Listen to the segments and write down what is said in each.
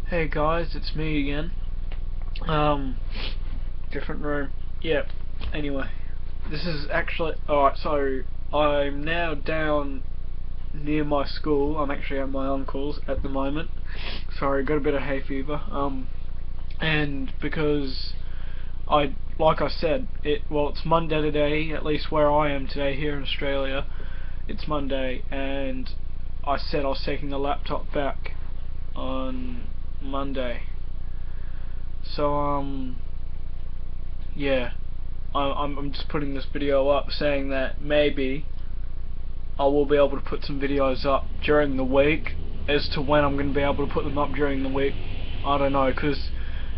Hey guys, it's me again. Different room. Yep. Anyway, this is actually alright. So I'm now down near my school. I'm actually at my uncle's at the moment. Sorry, got a bit of hay fever. And because like I said, it's Monday today. At least where I am today here in Australia, it's Monday, and I said I was taking the laptop back on Monday. So yeah, I'm just putting this video up saying that maybe I will be able to put some videos up during the week. As to when I'm going to be able to put them up during the week, I don't know, because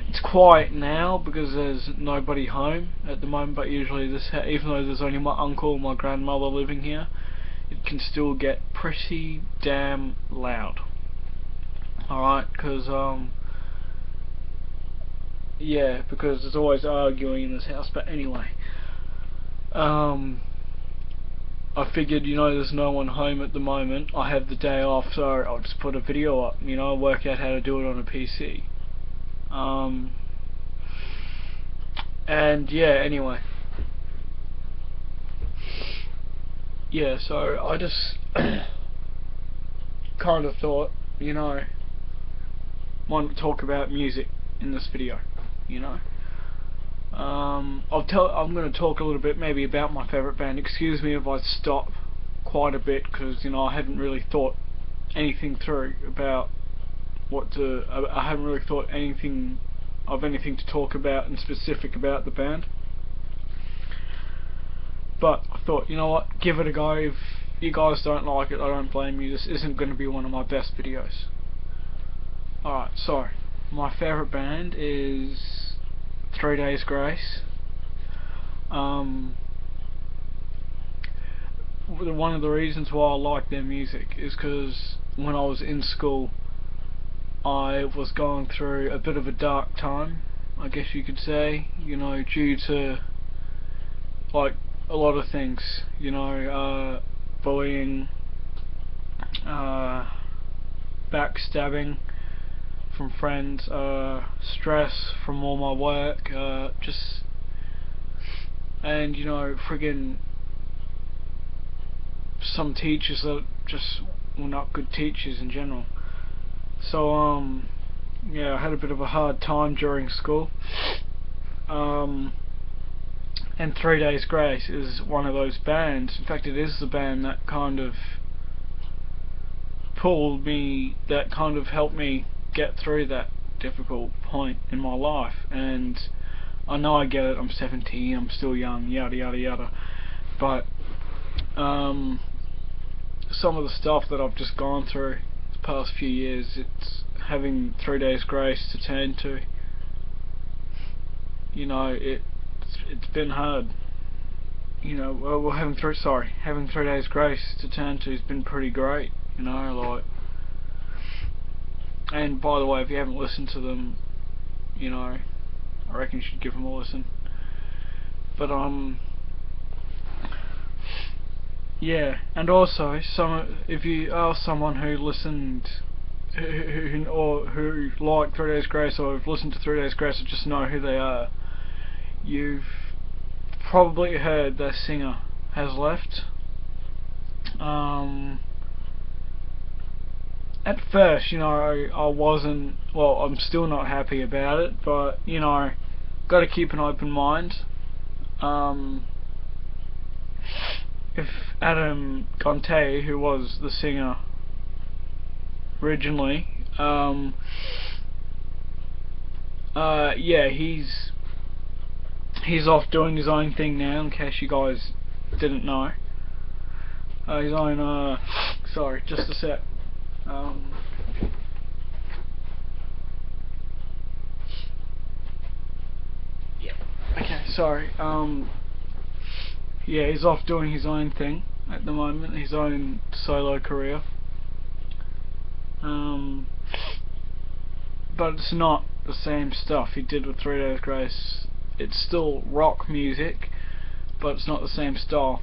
it's quiet now because there's nobody home at the moment. But usually even though there's only my uncle and my grandmother living here, it can still get pretty damn loud. Alright, because yeah, because there's always arguing in this house. But anyway, I figured, there's no one home at the moment. I have the day off, so I'll just put a video up. Work out how to do it on a PC. And yeah, anyway. Yeah, so I just kind of thought, why not talk about music in this video, I'm going to talk a little bit maybe about my favourite band. Excuse me if I stop quite a bit, because I haven't really thought anything through about I haven't really thought anything to talk about in specific about the band. But I thought, what, give it a go. If you guys don't like it, I don't blame you. This isn't going to be one of my best videos. Alright, so my favourite band is 3 Days Grace. One of the reasons why I like their music is because when I was in school, I was going through a bit of a dark time, I guess you could say, due to like a lot of things, bullying, backstabbing from friends, stress from all my work, and friggin' some teachers that just were not good teachers in general. So yeah, I had a bit of a hard time during school. And 3 Days Grace is one of those bands. In fact, it is the band that kind of helped me get through that difficult point in my life. And I know I get it, I'm 17, I'm still young, yada yada yada, but some of the stuff that I've just gone through the past few years, it's having 3 Days Grace to turn to. It's been hard. Having 3 Days Grace to turn to has been pretty great. And by the way, if you haven't listened to them, I reckon you should give them a listen. But yeah, and also if you are someone who listened, who liked 3 Days Grace, or have listened to 3 Days Grace, or just know who they are, you've probably heard their singer has left. At first, I wasn't, I'm still not happy about it, but, gotta keep an open mind. If Adam Gontier, who was the singer originally, yeah, he's off doing his own thing now, in case you guys didn't know. His own, sorry, just a sec. Yeah. Okay, sorry. Yeah, he's off doing his own thing at the moment, his own solo career. But it's not the same stuff he did with 3 Days Grace. It's still rock music, but it's not the same style.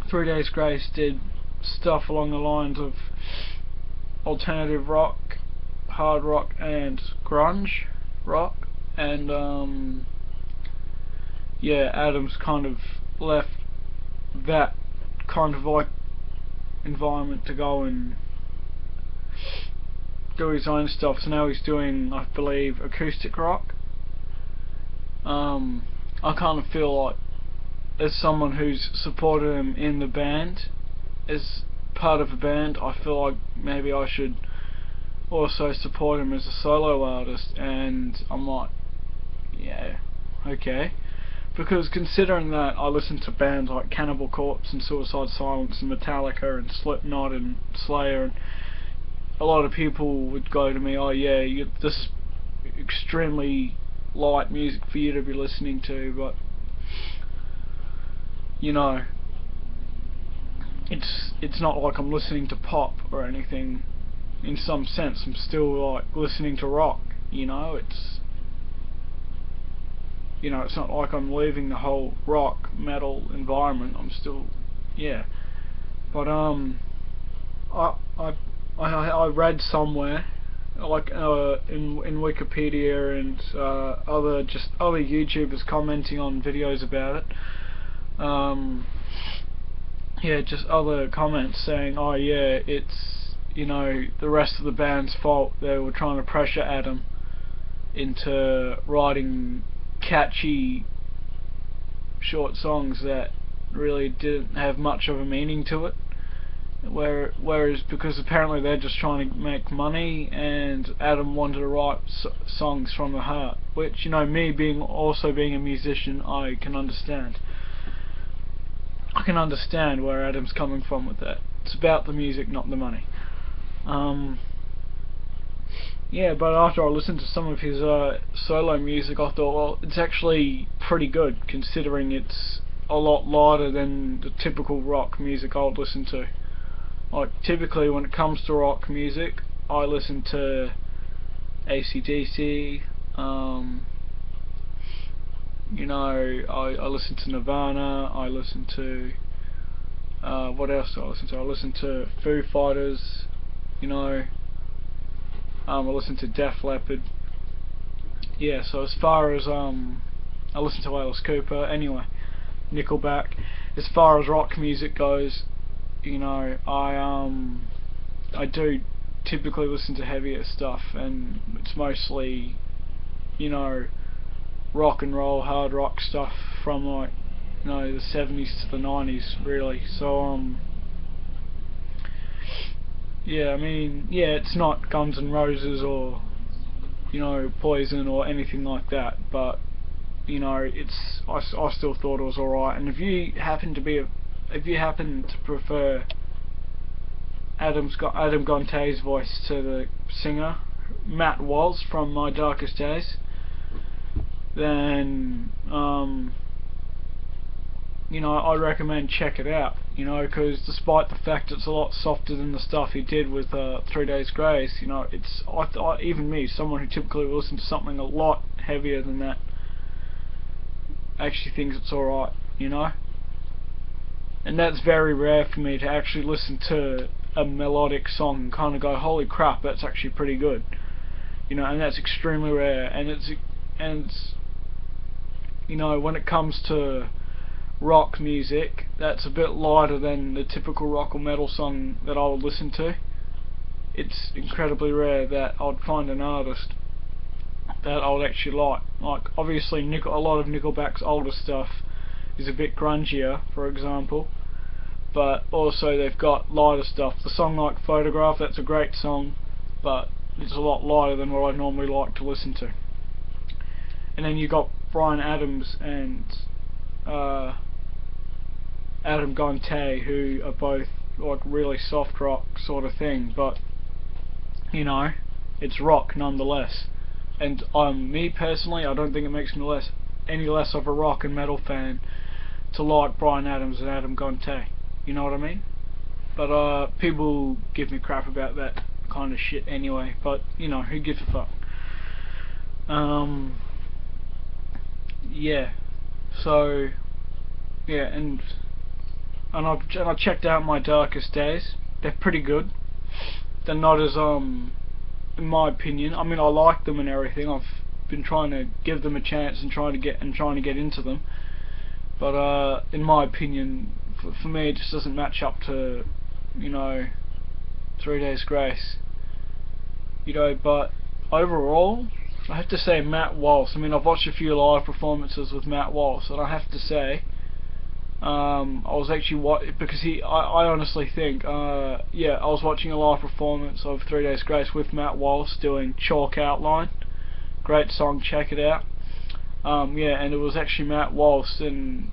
3 Days Grace did stuff along the lines of alternative rock, hard rock and grunge rock, and yeah, Adam's kind of left that kind of like environment to go and do his own stuff. So now he's doing, I believe, acoustic rock. I kind of feel like, as someone who's supported him in the band, as part of a band, I feel like maybe I should also support him as a solo artist. And I'm like, yeah, okay. Because considering that I listen to bands like Cannibal Corpse and Suicide Silence and Metallica and Slipknot and Slayer, and a lot of people would go to me, oh yeah, this is extremely light music for you to be listening to, but you know, it's not like I'm listening to pop or anything. In some sense, I'm still like listening to rock. You know, it's not like I'm leaving the whole rock metal environment. I'm still, yeah. But I read somewhere, like in Wikipedia and other YouTubers commenting on videos about it. Yeah, just other comments saying, oh yeah, it's, the rest of the band's fault. They were trying to pressure Adam into writing catchy short songs that really didn't have much of a meaning to it. Whereas because apparently they're just trying to make money, and Adam wanted to write songs from the heart, which, me being a musician, I can understand. I can understand where Adam's coming from with that. It's about the music, not the money. Yeah, but after I listened to some of his solo music, I thought, well, it's actually pretty good, considering it's a lot lighter than the typical rock music I would listen to. Like, typically when it comes to rock music, I listen to AC/DC, I listen to Nirvana, I listen to, what else do I listen to? I listen to Foo Fighters, I listen to Def Leppard. Yeah, so as far as, I listen to Alice Cooper, anyway, Nickelback. As far as rock music goes, I do typically listen to heavier stuff, and it's mostly, rock and roll, hard rock stuff from like, the 70s to the 90s, really. So, yeah, I mean, yeah, it's not Guns N' Roses or, Poison or anything like that, but, I still thought it was alright. And if you happen to prefer Adam Gonte's voice to the singer Matt Walls from My Darkest Days, then I recommend check it out. Because despite the fact it's a lot softer than the stuff he did with 3 Days Grace, even me, someone who typically will listen to something a lot heavier than that, actually thinks it's alright. And that's very rare for me to actually listen to a melodic song and kind of go, holy crap, that's actually pretty good. And that's extremely rare. And it's when it comes to rock music, that's a bit lighter than the typical rock or metal song that I would listen to. It's incredibly rare that I'd find an artist that I would actually like. Like, obviously, a lot of Nickelback's older stuff is a bit grungier, for example, but also they've got lighter stuff. The song like Photograph, that's a great song, but it's a lot lighter than what I normally like to listen to. And then you got Bryan Adams and Adam Gonte, who are both like really soft rock sort of thing, but it's rock nonetheless. And me personally, I don't think it makes me any less of a rock and metal fan to like Bryan Adams and Adam Gonte. You know what I mean? But people give me crap about that kind of shit anyway. But who gives a fuck? Yeah. So yeah, and I checked out My Darkest Days. They're pretty good. They're not as in my opinion. I mean, I like them and everything. I've been trying to give them a chance and trying to get into them. But in my opinion, for me, it just doesn't match up to, you know, 3 Days Grace. You know, but overall, I have to say Matt Walsh. I mean, I've watched a few live performances with Matt Walsh, and I have to say, I was actually because I honestly think, yeah, I was watching a live performance of 3 Days Grace with Matt Walsh doing Chalk Outline. Great song, check it out. Yeah, and it was actually Matt Walsh, and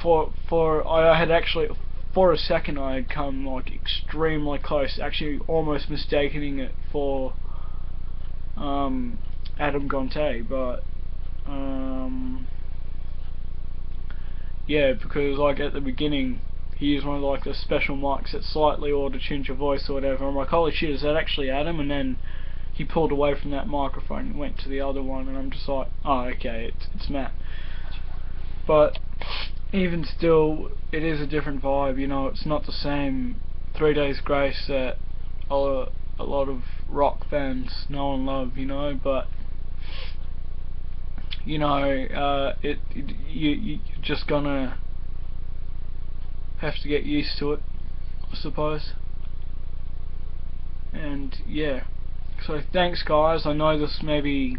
I had actually, for a second, I had come like extremely close, actually almost mistaking it for Adam Gonte, but yeah, because like at the beginning he used one of like the special mics that slightly auto-tuned your voice or whatever. I'm like, holy shit, is that actually Adam? And then he pulled away from that microphone and went to the other one, and I'm just like, oh, okay, it's Matt. But even still, it is a different vibe, you know. It's not the same 3 Days Grace that a lot of rock fans know and love, you know. But you know, you're just gonna have to get used to it, I suppose. And yeah, so thanks guys. I know this maybe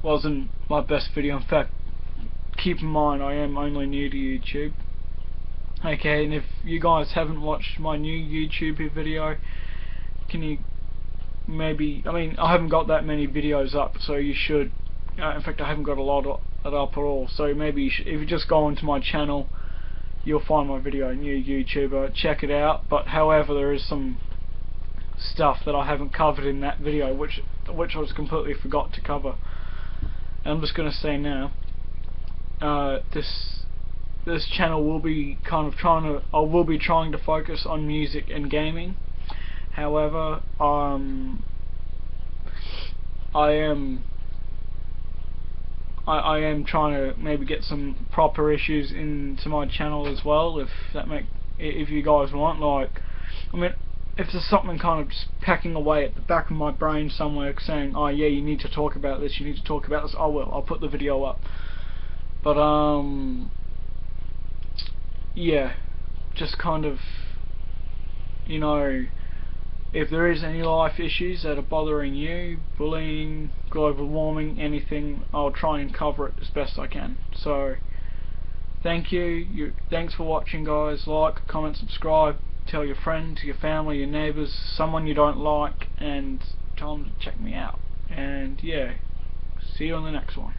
wasn't my best video. In fact, keep in mind I am only new to YouTube. Okay, and if you guys haven't watched my new YouTube video, can you maybe, I mean, I haven't got that many videos up, so you should, in fact I haven't got a lot up at all, so maybe if you just go onto my channel, you'll find my video, new YouTuber, check it out. But however, there is some stuff that I haven't covered in that video, which I was completely forgot to cover. And I'm just going to say now, this channel will be kind of I will be trying to focus on music and gaming. However, I am trying to maybe get some proper issues into my channel as well, if you guys want. Like, I mean, if there's something kind of just pecking away at the back of my brain somewhere saying, oh yeah, you need to talk about this, you need to talk about this, I will. I'll put the video up. But yeah, just kind of, you know, if there is any life issues that are bothering you, bullying, global warming, anything, I'll try and cover it as best I can. So thank you. Thanks for watching guys. Like, comment, subscribe, tell your friends, your family, your neighbours, someone you don't like, and tell them to check me out. And yeah, see you on the next one.